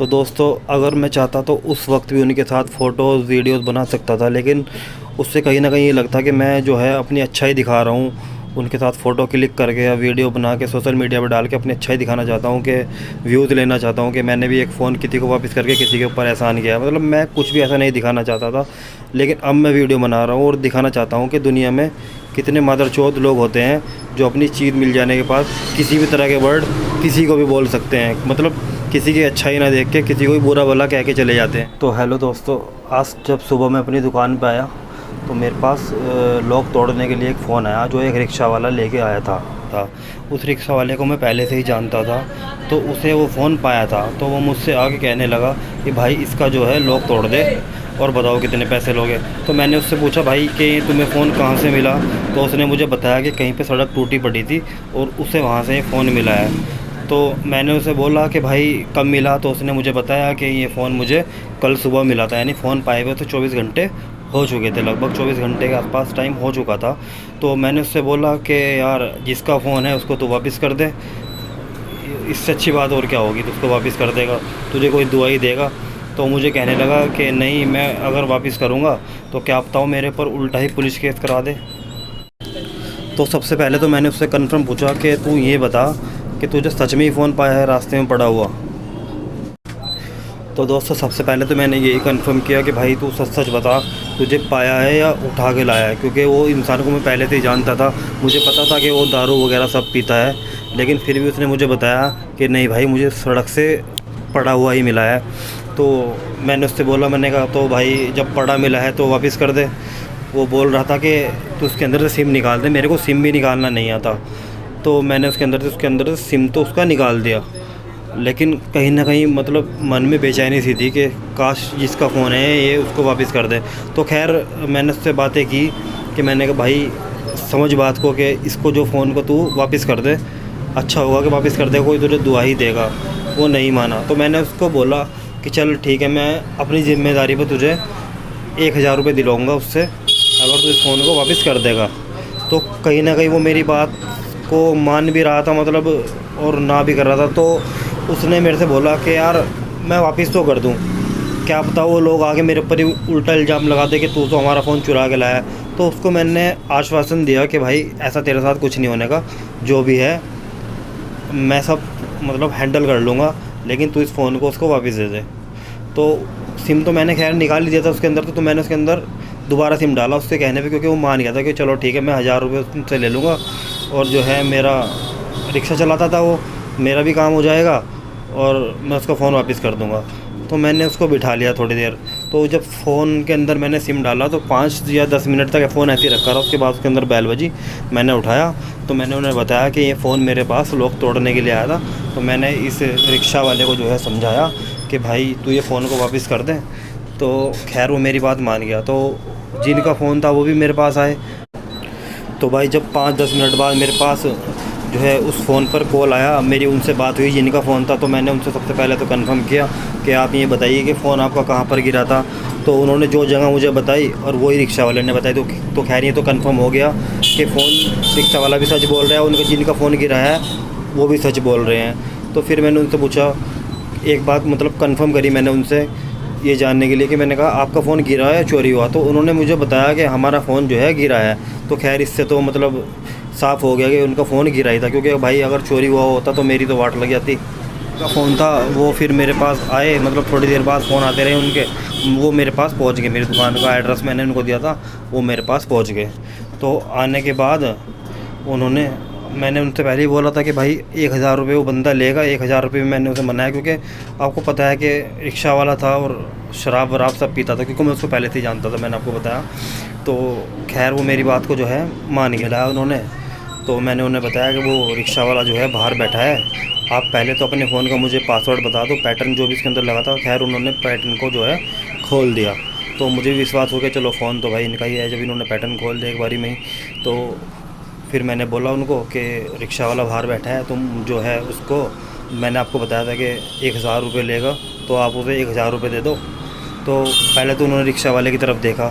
तो दोस्तों अगर मैं चाहता तो उस वक्त भी उनके साथ फ़ोटोज़ वीडियोज़ बना सकता था, लेकिन उससे कहीं ना कहीं ये लगता कि मैं जो है अपनी अच्छाई दिखा रहा हूँ। उनके साथ फ़ोटो क्लिक करके या वीडियो बना के सोशल मीडिया पर डाल के अपनी अच्छाई दिखाना चाहता हूँ कि व्यूज़ लेना चाहता हूँ कि मैंने भी एक फ़ोन किसी को वापस करके किसी के ऊपर एहसान किया। मतलब मैं कुछ भी ऐसा नहीं दिखाना चाहता था, लेकिन अब मैं वीडियो बना रहा हूँ और दिखाना चाहता हूँ कि दुनिया में कितने मादरचोद लोग होते हैं जो अपनी चीज़ मिल जाने के बाद किसी भी तरह के वर्ड किसी को भी बोल सकते हैं। मतलब किसी की अच्छाई ना देख के किसी को भी बुरा भला कह के चले जाते हैं। तो हेलो दोस्तों, आज जब सुबह मैं अपनी दुकान पे आया तो मेरे पास लॉक तोड़ने के लिए एक फ़ोन आया जो एक रिक्शा वाला लेके आया था। उस रिक्शा वाले को मैं पहले से ही जानता था, तो उसे वो फ़ोन पाया था तो वो मुझसे आके कहने लगा कि भाई इसका जो है लॉक तोड़ दे और बताओ कितने पैसे लोगे। तो मैंने उससे पूछा भाई कि तुम्हें फ़ोन कहाँ से मिला, तो उसने मुझे बताया कि कहीं पे सड़क टूटी पड़ी थी और उसे वहाँ से फ़ोन मिला है। तो मैंने उसे बोला कि भाई कब मिला, तो उसने मुझे बताया कि ये फ़ोन मुझे कल सुबह मिला था। यानी फ़ोन पाए हुए तो 24 घंटे हो चुके थे, लगभग 24 घंटे के आसपास टाइम हो चुका था। तो मैंने उससे बोला कि यार जिसका फ़ोन है उसको तो वापस कर दे, इससे अच्छी बात और क्या होगी, तो उसको वापस कर देगा, तुझे कोई दुआ ही देगा। तो मुझे कहने लगा कि नहीं, मैं अगर वापस करूँगा तो क्या बताओ मेरे ऊपर उल्टा ही पुलिस केस करा दे। तो सबसे पहले तो मैंने उससे कन्फर्म पूछा कि तू ये बता कि तुझे सच में ही फ़ोन पाया है रास्ते में पड़ा हुआ। तो दोस्तों सबसे पहले तो मैंने यही कंफर्म किया कि भाई तू सच सच बता, तुझे पाया है या उठा के लाया है, क्योंकि वो इंसान को मैं पहले से ही जानता था। मुझे पता था कि वो दारू वगैरह सब पीता है, लेकिन फिर भी उसने मुझे बताया कि नहीं भाई मुझे सड़क से पड़ा हुआ ही मिला है। तो मैंने उससे बोला, मैंने कहा तो भाई जब पड़ा मिला है तो वापस कर दे। वो बोल रहा था कि तू उसके अंदर से सिम निकाल दे। मेरे को सिम भी निकालना नहीं आता, तो मैंने उसके अंदर से सिम तो उसका निकाल दिया, लेकिन कहीं ना कहीं मतलब मन में बेचैनी सी थी कि काश जिसका फ़ोन है ये उसको वापस कर दे। तो खैर मैंने उससे बातें की कि मैंने कहा भाई समझ बात को कि इसको जो फ़ोन को तू वापस कर दे, अच्छा होगा कि वापस कर दे, कोई तुझे दुआ ही देगा। वो नहीं माना, तो मैंने उसको बोला कि चल ठीक है, मैं अपनी ज़िम्मेदारी पर तुझे 1000 रुपये दिलाऊँगा उससे, अगर तू इस फ़ोन को वापस कर देगा। तो कहीं ना कहीं वो मेरी बात को मान भी रहा था, मतलब और ना भी कर रहा था। तो उसने मेरे से बोला कि यार मैं वापस तो कर दूं, क्या पता वो लोग आगे मेरे ऊपर ही उल्टा इल्ज़ाम लगा दे कि तू तो हमारा फ़ोन चुरा के लाया। तो उसको मैंने आश्वासन दिया कि भाई ऐसा तेरे साथ कुछ नहीं होने का, जो भी है मैं सब मतलब हैंडल कर लूँगा, लेकिन तू इस फ़ोन को उसको वापस दे दे। तो सिम तो मैंने खैर निकाल ही दिया था उसके अंदर, तो मैंने उसके अंदर दोबारा सिम डाला उसके कहने पे, क्योंकि वो मान गया था कि चलो ठीक है मैं 1000 रुपये उनसे ले लूँगा, और जो है मेरा रिक्शा चलाता था वो, मेरा भी काम हो जाएगा और मैं उसका फ़ोन वापस कर दूँगा। तो मैंने उसको बिठा लिया थोड़ी देर। तो जब फ़ोन के अंदर मैंने सिम डाला तो 5 या 10 मिनट तक फ़ोन ऐसे ही रखा रहा। उसके बाद उसके अंदर बैल बजी, मैंने उठाया तो मैंने उन्हें बताया कि ये फ़ोन मेरे पास लॉक तोड़ने के लिए आया था। तो मैंने इस रिक्शा वाले को जो है समझाया कि भाई तू ये फ़ोन को वापस कर दे। तो खैर वो मेरी बात मान गया। तो जिनका फ़ोन था वो भी मेरे पास आए। तो भाई जब 5-10 मिनट बाद मेरे पास जो है उस फ़ोन पर कॉल आया, मेरी उनसे बात हुई जिनका फ़ोन था। तो मैंने उनसे सबसे पहले तो कंफर्म किया कि आप ये बताइए कि फ़ोन आपका कहाँ पर गिरा था। तो उन्होंने जो जगह मुझे बताई और वही रिक्शा वाले ने बताई। तो खैर ये तो कंफर्म हो गया कि फ़ोन रिक्शा वाला भी सच बोल रहा है, उनका जिनका फ़ोन गिरा है वो भी सच बोल रहे हैं। तो फिर मैंने उनसे पूछा, एक बात मतलब कंफर्म करी मैंने उनसे ये जानने के लिए कि मैंने कहा आपका फ़ोन गिरा है चोरी हुआ। तो उन्होंने मुझे बताया कि हमारा फ़ोन जो है गिरा है। तो खैर इससे तो मतलब साफ़ हो गया कि उनका फ़ोन गिरा ही था, क्योंकि भाई अगर चोरी हुआ होता तो मेरी तो वाट लग जाती। का फ़ोन था वो फिर मेरे पास आए, मतलब थोड़ी देर बाद फ़ोन आते रहे उनके, वो मेरे पास पहुंच गए। मेरी दुकान का एड्रेस मैंने उनको दिया था, वो मेरे पास पहुंच गए। तो आने के बाद उन्होंने, मैंने उनसे पहले ही बोला था कि भाई 1000 रुपये वो बंदा लेगा। 1000 रुपये में मैंने उसे मनाया, क्योंकि आपको पता है कि रिक्शा वाला था और शराब वराब सब पीता था, क्योंकि मैं उसको पहले से ही जानता था, मैंने आपको बताया। तो खैर वो मेरी बात को जो है मान गया उन्होंने। तो मैंने उन्हें बताया कि वो रिक्शा वाला जो है बाहर बैठा है, आप पहले तो अपने फ़ोन का मुझे पासवर्ड बता दो, पैटर्न जो भी इसके अंदर लगा था। खैर उन्होंने पैटर्न को जो है खोल दिया। तो मुझे भी विश्वास हो गया, चलो फ़ोन तो भाई इनका ही है, जब इन्होंने पैटर्न खोल दिया एक बारी में ही। तो फिर मैंने बोला उनको कि रिक्शा वाला बाहर बैठा है, तुम जो है उसको, मैंने आपको बताया था कि 1000 रुपये लेगा, तो आप उसे 1000 रुपये दे दो। तो पहले तो उन्होंने रिक्शा वाले की तरफ देखा,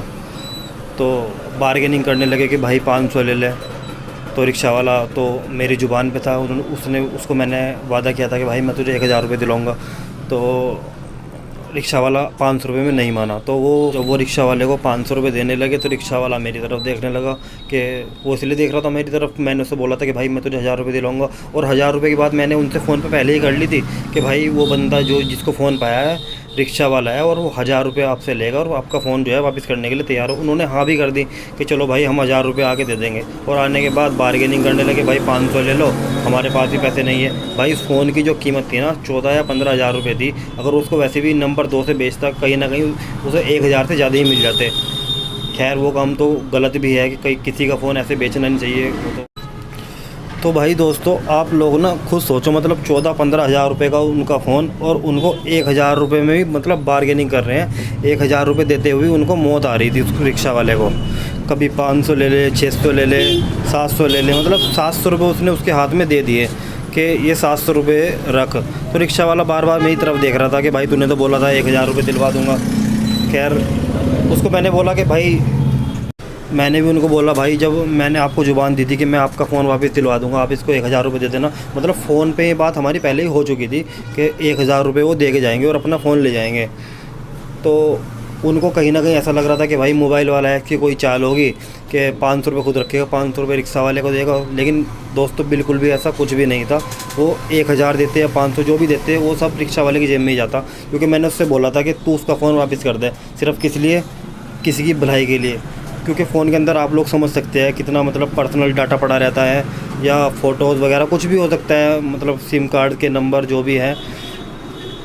तो बार्गेनिंग करने लगे कि भाई 500 ले ले। तो रिक्शा वाला तो मेरी ज़ुबान पे था, उसको मैंने वादा किया था कि भाई मैं तुझे 1000 रुपये दिलाऊँगा। तो रिक्शा वाला 500 रुपये में नहीं माना। तो वो जब वो रिक्शा वाले को 500 रुपये देने लगे तो रिक्शा वाला मेरी तरफ देखने लगा कि वो इसलिए देख रहा था मेरी तरफ। मैंने उससे बोला था कि भाई मैं तुझे 1000 रुपये दिलाऊंगा, और 1000 रुपये की बात मैंने उनसे फ़ोन पे पहले ही कर ली थी कि भाई वो बंदा जो जिसको फ़ोन पाया है रिक्शा वाला है, और वो 1000 रुपये आपसे लेगा और आपका फ़ोन जो है वापस करने के लिए तैयार हो। उन्होंने हाँ भी कर दी कि चलो भाई हम 1000 रुपये आके दे देंगे, और आने के बाद बार्गेनिंग करने लगे, भाई 500 ले लो, हमारे पास भी पैसे नहीं है। भाई उस फ़ोन की जो कीमत थी ना 14 या 15 हज़ार रुपये थी। अगर उसको वैसे भी नंबर 2 से बेचता कहीं ना कहीं उसे 1000 से ज़्यादा ही मिल जाते। खैर वो काम तो गलत भी है कि कहीं किसी का फ़ोन ऐसे बेचना नहीं चाहिए। तो भाई दोस्तों आप लोग ना खुद सोचो, मतलब 14-15 हज़ार रुपये का उनका फ़ोन, और उनको 1000 रुपये में भी मतलब बार्गेनिंग कर रहे हैं। 1000 रुपये देते हुए उनको मौत आ रही थी उस रिक्शा वाले को। कभी 500 ले ले, 600 ले ले, 700 ले ले, मतलब 700 रुपये उसने उसके हाथ में दे दिए कि ये 700 रुपये रख। तो रिक्शा वाला बार बार मेरी तरफ देख रहा था कि भाई तूने तो बोला था 1000 रुपये दिलवा दूँगा। खैर उसको मैंने बोला कि भाई, मैंने भी उनको बोला भाई जब मैंने आपको ज़ुबान दी थी कि मैं आपका फ़ोन वापस दिलवा दूंगा, आप इसको 1000 रुपये दे देना। मतलब फ़ोन पे ये बात हमारी पहले ही हो चुकी थी कि 1000 रुपये वो दे के जाएंगे और अपना फ़ोन ले जाएंगे। तो उनको कहीं ना कहीं ऐसा लग रहा था कि भाई मोबाइल वाला है कि कोई चाल होगी कि 500 रुपये खुद रखेगा, 500 रुपये रिक्शा वाले को देगा। लेकिन दोस्तों बिल्कुल भी ऐसा कुछ भी नहीं था। वो 1000 देते या 500 जो भी देते वो सब रिक्शा वाले की जेब में ही जाता। क्योंकि मैंने उससे बोला था कि तू उसका फ़ोन वापस कर दे, सिर्फ किस लिए, किसी की भलाई के लिए। क्योंकि फ़ोन के अंदर आप लोग समझ सकते हैं कितना मतलब पर्सनल डाटा पड़ा रहता है, या फ़ोटोज़ वगैरह कुछ भी हो सकता है, मतलब सिम कार्ड के नंबर जो भी है,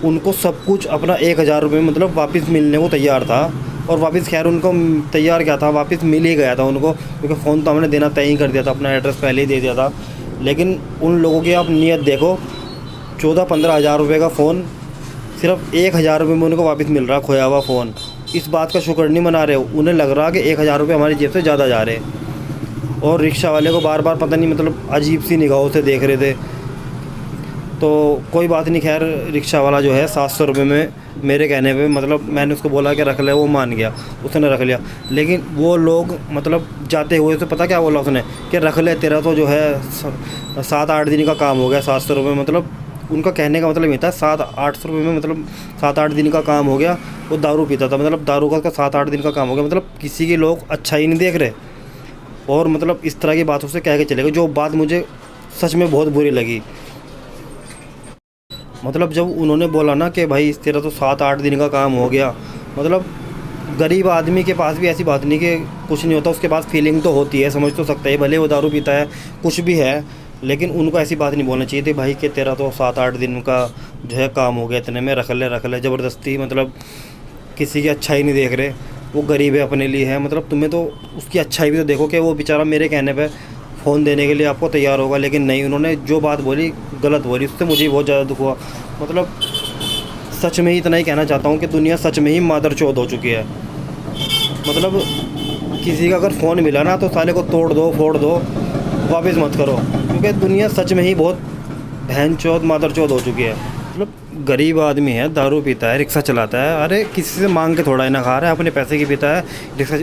उनको सब कुछ अपना 1000 रुपये मतलब वापस मिलने को तैयार था। और वापस खैर उनको तैयार क्या था, वापस मिल ही गया था उनको, क्योंकि फ़ोन तो हमने देना तय ही कर दिया था, अपना एड्रेस पहले ही दे दिया था। लेकिन उन लोगों की आप नीयत देखो, 14-15 हज़ार रुपये का फ़ोन सिर्फ 1000 रुपये में उनको वापस मिल रहा, खोया हुआ फ़ोन। इस बात का शुक्र नहीं मना रहे, उन्हें लग रहा कि 1000 रुपये हमारी जेब से ज़्यादा जा रहे। और रिक्शा वाले को बार बार पता नहीं मतलब अजीब सी निगाहों से देख रहे थे। तो कोई बात नहीं, खैर रिक्शा वाला जो है 700 रुपये में मेरे कहने पे, मतलब मैंने उसको बोला कि रख ले, वो मान गया, उसने रख लिया। लेकिन वो लोग मतलब जाते हुए तो पता क्या बोला उसने कि रख ले, तेरा तो जो है 7-8 दिन का काम हो गया। 700 रुपये मतलब उनका कहने का मतलब ये था 700-800 रुपये में मतलब 7-8 दिन का काम हो गया। वो दारू पीता था, मतलब दारू का 7-8 दिन का काम हो गया। मतलब किसी के लोग अच्छा ही नहीं देख रहे, और मतलब इस तरह की बातों से कह के चलेगा, जो बात मुझे सच में बहुत बुरी लगी। मतलब जब उन्होंने बोला ना कि भाई तेरा तो 7-8 दिन का काम हो गया, मतलब गरीब आदमी के पास भी ऐसी बात नहीं कि कुछ नहीं होता, उसके पास फीलिंग तो होती है, समझ तो सकता है, भले वो दारू पीता है कुछ भी है, लेकिन उनको ऐसी बात नहीं बोलनी चाहिए थी भाई कि तेरा तो 7-8 दिन का जो है काम हो गया, इतने में रख ले। ज़बरदस्ती मतलब किसी की अच्छाई नहीं देख रहे, वो गरीब है अपने लिए है, मतलब तुम्हें तो उसकी अच्छाई भी तो देखो कि वो बेचारा मेरे कहने पे फ़ोन देने के लिए आपको तैयार होगा। लेकिन नहीं, उन्होंने जो बात बोली गलत बोली, उससे मुझे बहुत ज़्यादा दुख हुआ। मतलब सच में ही इतना ही कहना चाहता हूँ कि दुनिया सच में ही मादरचोद हो चुकी है। मतलब किसी का अगर फ़ोन मिला ना तो साले को तोड़ दो, फोड़ दो, वापस मत करो, क्योंकि दुनिया सच में ही बहुत बहनचोद मादरचोद हो चुकी है। मतलब गरीब आदमी है, दारू पीता है, रिक्शा चलाता है, अरे किसी से मांग के थोड़ा ही ना खा रहा है, अपने पैसे की पीता है,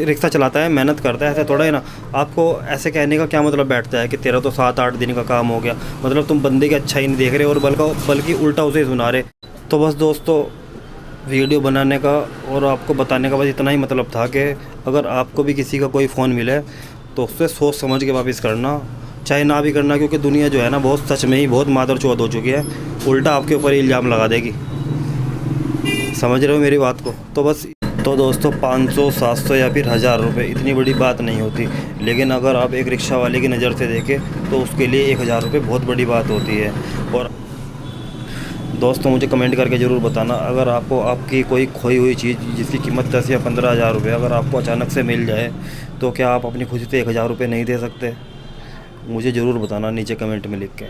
रिक्शा चलाता है, मेहनत करता है, ऐसा थोड़ा ही ना। आपको ऐसे कहने का क्या मतलब बैठता है कि तेरा तो 7-8 दिन का काम हो गया, मतलब तुम बंदे की अच्छाई नहीं देख रहे और बल्कि उल्टा उसे सुना रहे। तो बस दोस्तों वीडियो बनाने का और आपको बताने का बस इतना ही मतलब था कि अगर आपको भी किसी का कोई फ़ोन मिले तो उससे सोच समझ के वापस करना, चाहे ना भी करना, क्योंकि दुनिया जो है ना बहुत सच में ही बहुत मादरचोद हो चुकी है, उल्टा आपके ऊपर इल्ज़ाम लगा देगी। समझ रहे हो मेरी बात को? तो बस तो दोस्तों 500, 700 या फिर 1000 रुपये इतनी बड़ी बात नहीं होती, लेकिन अगर आप एक रिक्शा वाले की नज़र से देखें तो उसके लिए 1000 रुपये बहुत बड़ी बात होती है। और दोस्तों मुझे कमेंट करके ज़रूर बताना, अगर आपको आपकी कोई खोई हुई चीज़ जिसकी कीमत 10 या 15 हज़ार रुपये अगर आपको अचानक से मिल जाए तो क्या आप अपनी खुशी से 1000 रुपये नहीं दे सकते? मुझे ज़रूर बताना नीचे कमेंट में लिख के।